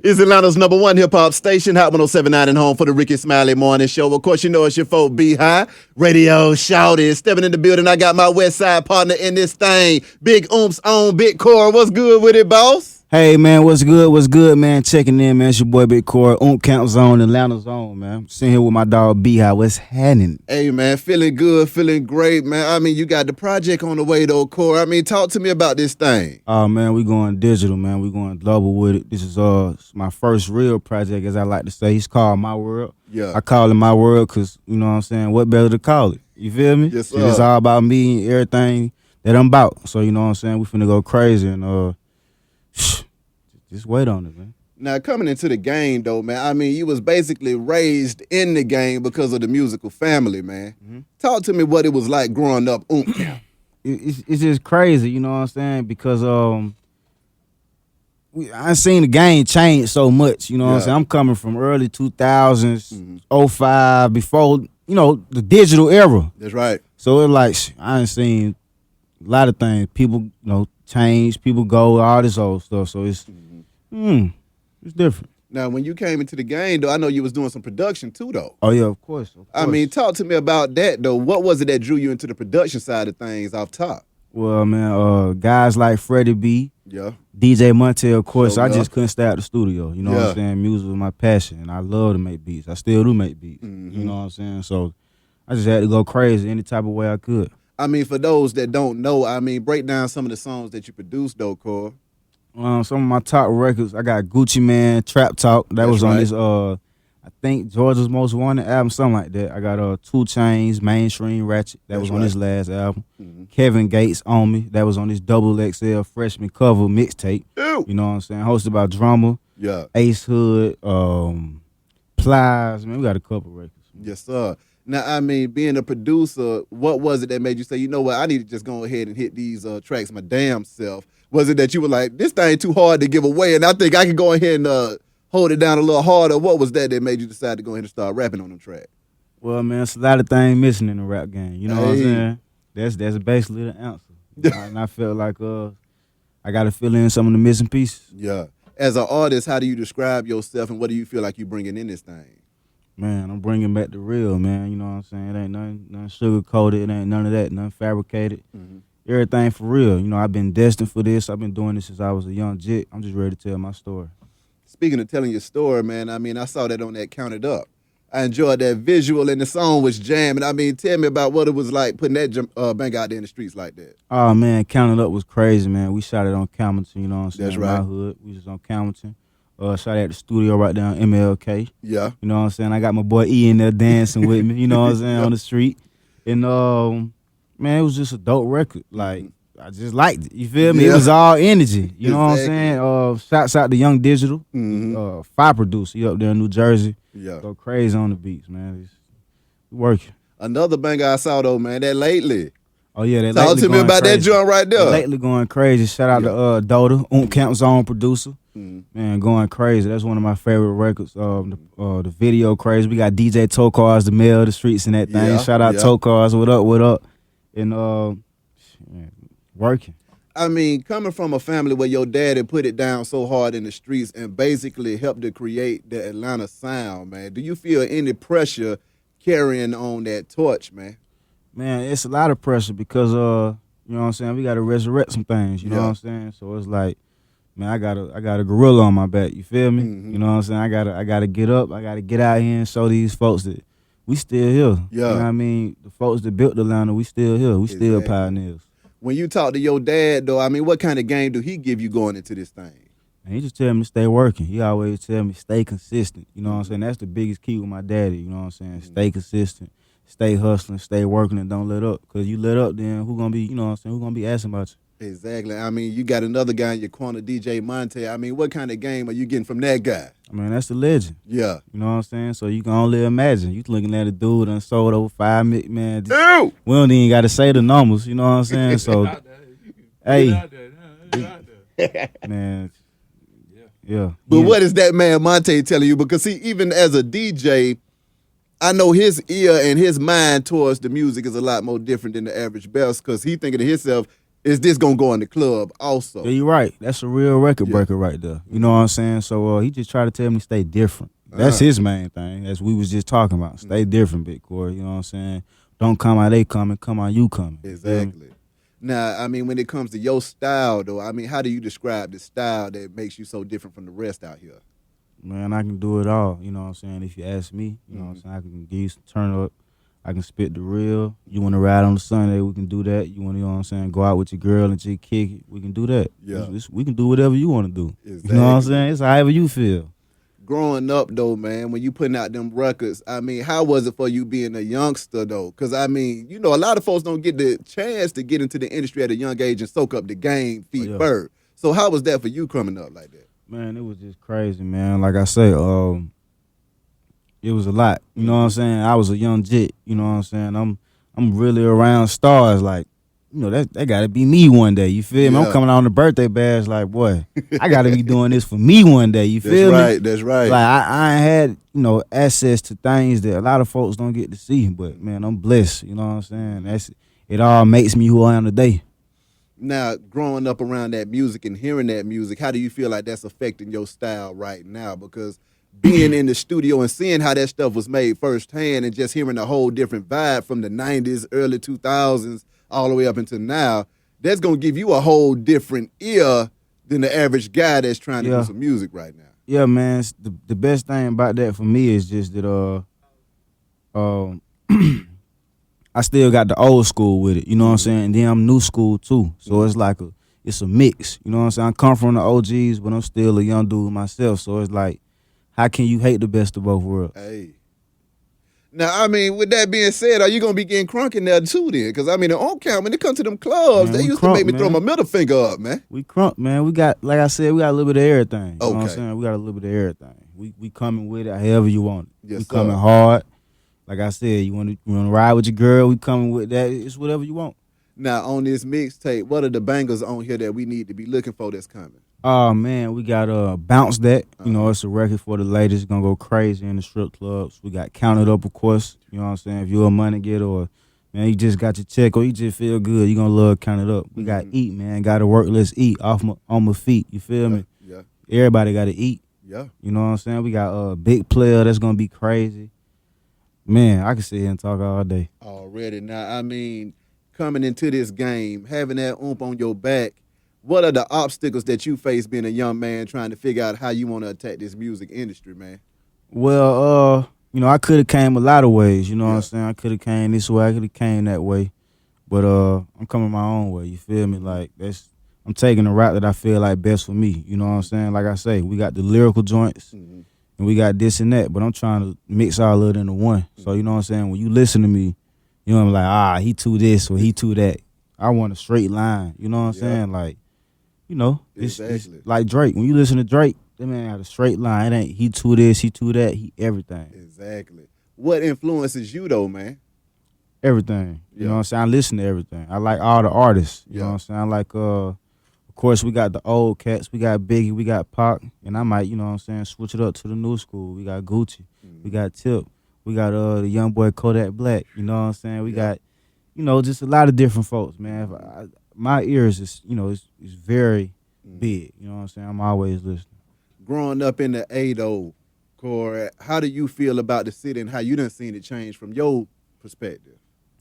It's Atlanta's #1 hip-hop station, Hot 107.9 and home for the Ricky Smiley Morning Show. Of course, you know it's your folk, B-High. Radio shouted, stepping in the building. I got my West Side partner in this thing. Big Oomp's own Big Korey. What's good with it, boss? Hey, man, what's good? What's good, man? Checking in, man. It's your boy, Big Korey. Oomp Camp Zone, Atlanta Zone, man. I'm sitting here with my dog, B-High. What's happening? Hey, man, feeling good, feeling great, man. I mean, you got the project on the way, though, Korey. I mean, talk to me about this thing. Oh, man, we going digital, man. We going global with it. This is my first real project, as I like to say. It's called My World. Yeah. I call it My World because, you know what I'm saying, what better to call it? You feel me? Yes, sir. It's all about me and everything that I'm about. So, you know what I'm saying? We finna go crazy and just wait on it, man. Now, coming into the game, though, man, I mean, you was basically raised in the game because of the musical family, man. Mm-hmm. Talk to me what it was like growing up Oomp Camp. It's just crazy, you know what I'm saying? Because I seen the game change so much, you know what I'm saying? I'm coming from early 2000s, 05, before, you know, the digital era. That's right. So it's like, I ain't seen a lot of things. People, you know, change, people go, all this old stuff. So it's different. Now, when you came into the game, though, I know you was doing some production, too, though. Oh, yeah, of course. I mean, talk to me about that, though. What was it that drew you into the production side of things off top? Well, man, guys like Freddie B, Yeah. DJ Montel, of course, Sure I enough. just couldn't stay out the studio. You know what I'm saying? Music was my passion, and I love to make beats. I still do make beats. You know what I'm saying? So I just had to go crazy any type of way I could. I mean, for those that don't know, I mean, break down some of the songs that you produced, though, Korey. Some of my top records, I got Gucci Man, Trap Talk. That That's was on right. this, I think, Georgia's Most Wanted album, something like that. I got 2 Chainz, Mainstream Ratchet. That was on right. his last album. Kevin Gates on Me. That was on this Double XL freshman cover mixtape. Ew. You know what I'm saying? Hosted by Drummer, Yeah. Ace Hood, Plies. Man, we got a couple records. Yes, sir. Now, I mean, being a producer, what was it that made you say, you know what, I need to just go ahead and hit these tracks my damn self? Was it that you were like, this thing too hard to give away, and I think I can go ahead and hold it down a little harder? What was that made you decide to go ahead and start rapping on them tracks? Well, man, it's a lot of things missing in the rap game. You know what I'm Hey. saying? That's basically the answer. And I felt like I got to fill in some of the missing pieces. Yeah. As an artist, how do you describe yourself, and what do you feel like you bringing in this thing? Man, I'm bringing back the real, man. You know what I'm saying? It ain't nothing sugar-coated. It ain't none of that, nothing fabricated. Everything for real. You know, I've been destined for this. I've been doing this since I was a young jit. I'm just ready to tell my story. Speaking of telling your story, man, I mean, I saw that on that Count It Up. I enjoyed that visual, and the song was jamming. I mean, tell me about what it was like putting that bang out there in the streets like that. Oh, man, Count It Up was crazy, man. We shot it on Campbellton, you know what I'm saying? That's right. My hood. We was on Campbellton. Shot at the studio right there on MLK. Yeah. You know what I'm saying? I got my boy E in there dancing with me, you know what I'm saying, on the street. And, man, it was just a dope record. Like, I just liked it. You feel me? Yeah. It was all energy. You know what I'm Exactly. saying? Shouts out to Young Digital, Mm-hmm. Fire Producer. He up there in New Jersey. Yeah. Go crazy on the beats, man. It's working. Another banger I saw, though, man, that Lately. Oh, yeah. That Talk lately to me going about that crazy. joint right there. Lately going crazy. Shout out to Dota, Oomp Camp Zone producer. Man, going crazy. That's one of my favorite records. The video crazy. We got DJ Tokars, the mail of the streets and that thing. Yeah, Shout out yeah. Tokars. What up? What up? And man, working. I mean, coming from a family where your daddy put it down so hard in the streets and basically helped to create the Atlanta sound, man, do you feel any pressure carrying on that torch, man? Man, it's a lot of pressure because you know what I'm saying, we gotta resurrect some things, you know what I'm saying? So it's like, man, I got a gorilla on my back, you feel me? You know what I'm saying? I gotta get up, I gotta get out here and show these folks that we still here. Yeah. You know what I mean? The folks that built Atlanta, we still here. We still Exactly. pioneers. When you talk to your dad, though, I mean, what kind of game do he give you going into this thing? And he just tell me to stay working. He always tell me stay consistent. You know what I'm saying? That's the biggest key with my daddy, you know what I'm saying? Stay consistent, stay hustling, stay working, and don't let up. Because you let up, then who gonna be, you know what I'm saying, who gonna be asking about you? Exactly. I mean, you got another guy in your corner, DJ Monte. I mean, what kind of game are you getting from that guy? I mean, that's the legend. Yeah. You know what I'm saying? So you can only imagine. You looking at a dude and sold over 5 million, man. Ew! We don't even got to say the numbers, you know what I'm saying? So, hey, man, yeah. But what is that man Monte telling you? Because see, even as a DJ, I know his ear and his mind towards the music is a lot more different than the average Bells, because he thinking to himself, is this gonna go in the club also? Yeah, you're right. That's a real record breaker right there. You know what I'm saying? So he just tried to tell me to stay different. That's his main thing, as we was just talking about. Stay different, Big Korey. You know what I'm saying? Don't come how they coming, come how you coming. Exactly. Now, I mean, when it comes to your style, though, I mean, how do you describe the style that makes you so different from the rest out here? Man, I can do it all. You know what I'm saying? If you ask me, you know what I'm saying? I can give you some turn up. I can spit the real. You want to ride on the Sunday, we can do that. You want to, you know what I'm saying, go out with your girl and just kick it, we can do that. Yeah. We can do whatever you want to do. Exactly. You know what I'm saying? It's however you feel. Growing up, though, man, when you putting out them records, I mean, how was it for you being a youngster, though? Because, I mean, you know, a lot of folks don't get the chance to get into the industry at a young age and soak up the game feet first. So how was that for you coming up like that? Man, it was just crazy, man. Like I say, it was a lot. You know what I'm saying? I was a young jit. You know what I'm saying? I'm really around stars. Like, you know, that got to be me one day. You feel me? I'm coming out on the birthday bash like, boy, I got to be doing this for me one day. You feel me? That's right. Like, I ain't had, you know, access to things that a lot of folks don't get to see. But, man, I'm blessed. You know what I'm saying? It all makes me who I am today. Now, growing up around that music and hearing that music, how do you feel like that's affecting your style right now? Because being in the studio and seeing how that stuff was made firsthand and just hearing a whole different vibe from the 90s, early 2000s, all the way up until now, that's going to give you a whole different ear than the average guy that's trying to do some music right now. Yeah, man. The best thing about that for me is just that I still got the old school with it, you know what I'm saying? And then I'm new school too. So it's like it's a mix, you know what I'm saying? I come from the OGs, but I'm still a young dude myself. So it's like, how can you hate the best of both worlds? Hey. Now, I mean, with that being said, are you going to be getting crunk in there too then? Because, I mean, the Oomp Camp, when it comes to them clubs, Man, they used crunk, to make me throw my middle finger up, man. We crunk, man. We got, like I said, we got a little bit of everything. You know what I'm Okay. saying? We got a little bit of everything. We coming with it however you want it. Yes, we sir. coming hard. Like I said, you want to ride with your girl, we coming with that. It's whatever you want. Now, on this mixtape, what are the bangers on here that we need to be looking for that's coming? Oh, man, we got Bounce That. You know, it's a record for the ladies. It's going to go crazy in the strip clubs. We got Count It Up, of course. You know what I'm saying? If you're a money getter or, man, you just got your check or you just feel good, you're going to love Count It Up. We got Eat, man. Got to work, let's eat on my feet. You feel me? Yeah. Everybody got to eat. Yeah. You know what I'm saying? We got Big Player that's going to be crazy. Man, I can sit here and talk all day. Already. Now, I mean, coming into this game, having that oomph on your back, what are the obstacles that you face being a young man trying to figure out how you want to attack this music industry, man? Well, you know, I could have came a lot of ways, you know what I'm saying? I could have came this way, I could have came that way. But I'm coming my own way, you feel me? Like, I'm taking the route that I feel like best for me, you know what I'm saying? Like I say, we got the lyrical joints, and we got this and that, but I'm trying to mix all of it into one. So, you know what I'm saying? When you listen to me, you know, I'm like, he too this or he too that. I want a straight line, you know what I'm saying? Like, you know, it's like Drake. When you listen to Drake, that man got a straight line. It ain't he too this, he too that, he everything. Exactly. What influences you, though, man? Everything. You know what I'm saying? I listen to everything. I like all the artists. You know what I'm saying? I like, of course, we got the old cats. We got Biggie, we got Pac. And I might, you know what I'm saying, switch it up to the new school. We got Gucci. We got Tip. We got the young boy Kodak Black. You know what I'm saying? We got, you know, just a lot of different folks, man. My ears is, you know, it's very big. You know what I'm saying? I'm always listening. Growing up in the 80, Korey, how do you feel about the city and how you done seen it change from your perspective?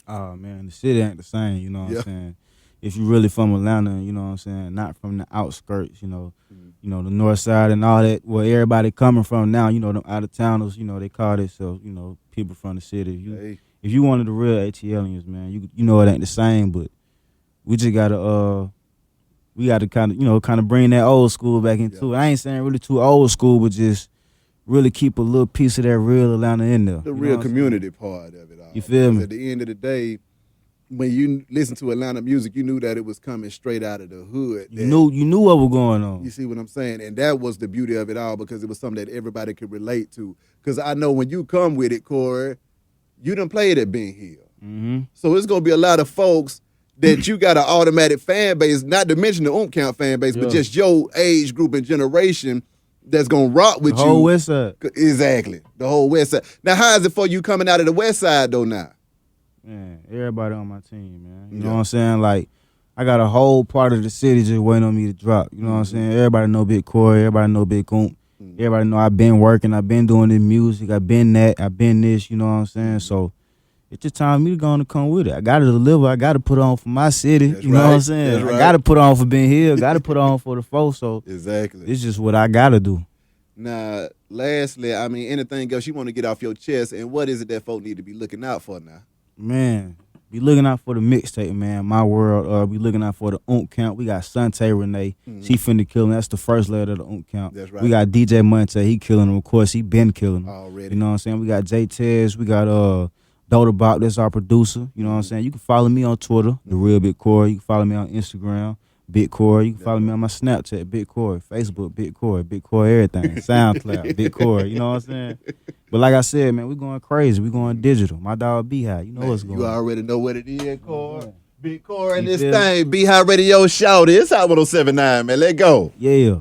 Oh, man, the city ain't the same, you know what I'm saying? If you really from Atlanta, you know what I'm saying, not from the outskirts, you know, the north side and all that, where everybody coming from now, you know, them out-of-towners, you know, they call themselves, you know, people from the city. If you one of the real ATLians, man, you know it ain't the same, but we just gotta kind of bring that old school back into it. I ain't saying really too old school, but just really keep a little piece of that real Atlanta in there. The real community part of it all. You feel me? At the end of the day, when you listen to Atlanta music, you knew that it was coming straight out of the hood. You knew what was going on. You see what I'm saying? And that was the beauty of it all, because it was something that everybody could relate to. Because I know when you come with it, Korey, you done played at Ben Hill. So it's going to be a lot of folks that you got an automatic fan base, not to mention the Oomp Camp fan base, but just your age group and generation that's going to rock with you. The whole West Side. Exactly. The whole West Side. Now, how is it for you coming out of the West Side, though, now? Man, everybody on my team, man. You know what I'm saying? Like, I got a whole part of the city just waiting on me to drop. You know what I'm saying? Everybody know Big Korey. Everybody know Big Oomp. Everybody know I've been working. I've been doing this music. I've been that. I've been this. You know what I'm saying? So it's just time for me to go on and come with it. I got to deliver. I got to put on for my city. That's you know right. what I'm saying? That's right. I got to put on for being here. Got to put on for the folks. So exactly. it's just what I got to do. Now, lastly, I mean, anything else you want to get off your chest, and what is it that folk need to be looking out for now? Man, be looking out for the mixtape, man. My World. Be looking out for the Oomp Camp. We got Sante Renee. She finna kill him. That's the first letter of the Oomp Camp. That's right. We got DJ Monte. He killing him. Of course, he been killing him. Already. You know what I'm saying? We got J Tez. We got Dota Bop. That's our producer. You know what I'm saying? You can follow me on Twitter, The Real Big Korey. You can follow me on Instagram, Big Korey. You can follow me on my Snapchat, Big Korey. Facebook, Big Korey, everything. SoundCloud, Big Korey. You know what I'm saying? But like I said, man, we going crazy. We going digital. My dog Beehive. You know what's going on. You already know what it is, Korey. Big Korey and You this feel me? thing. Beehive Radio Shout. It's Hot 107.9, man. Let go. Yeah.